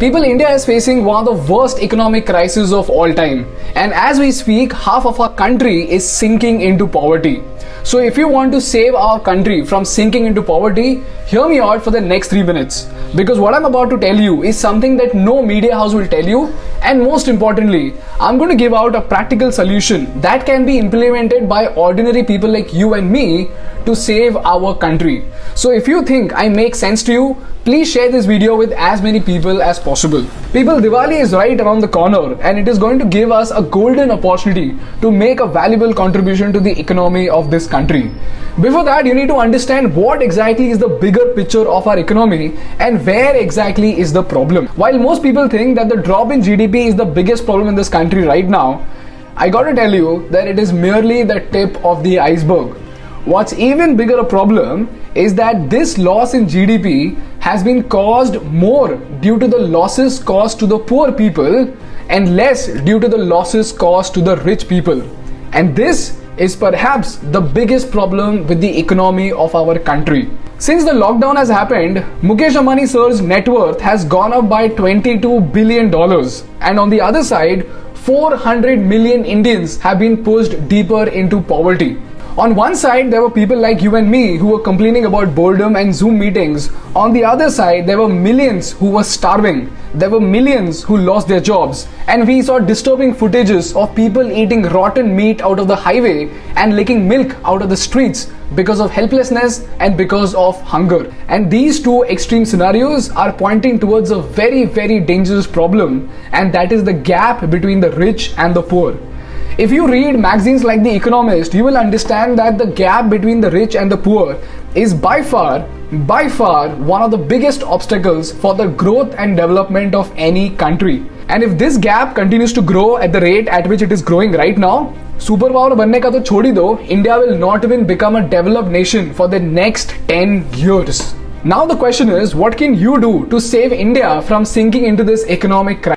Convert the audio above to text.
People, India is facing one of the worst economic crises of all time. And as we speak, half of our country is sinking into poverty. So if you want to save our country from sinking into poverty, hear me out for the next 3 minutes. Because what I'm about to tell you is something that no media house will tell you. And most importantly, I'm going to give out a practical solution that can be implemented by ordinary people like you and me to save our country. So if you think I make sense to you, please share this video with as many people as possible. People, Diwali is right around the corner and it is going to give us a golden opportunity to make a valuable contribution to the economy of this country. Before that, you need to understand what exactly is the bigger picture of our economy and where exactly is the problem. While most people think that the drop in GDP is the biggest problem in this country right now, I gotta tell you that it is merely the tip of the iceberg. What's even bigger a problem is that this loss in GDP has been caused more due to the losses caused to the poor people and less due to the losses caused to the rich people. And this is perhaps the biggest problem with the economy of our country. Since the lockdown has happened, Mukesh Ambani sir's net worth has gone up by $22 billion. And on the other side, 400 million Indians have been pushed deeper into poverty. On one side, there were people like you and me who were complaining about boredom and Zoom meetings. On the other side, there were millions who were starving. There were millions who lost their jobs. And we saw disturbing footages of people eating rotten meat out of the highway and licking milk out of the streets because of helplessness and because of hunger. And these two extreme scenarios are pointing towards a very, very dangerous problem, and that is the gap between the rich and the poor. If you read magazines like The Economist, you will understand that the gap between the rich and the poor is by far one of the biggest obstacles for the growth and development of any country. And if this gap continues to grow at the rate at which it is growing right now, superpower बनने का तो छोड़ ही दो, India will not even become a developed nation for the next 10 years. Now the question is, what can you do to save India from sinking into this economic crisis?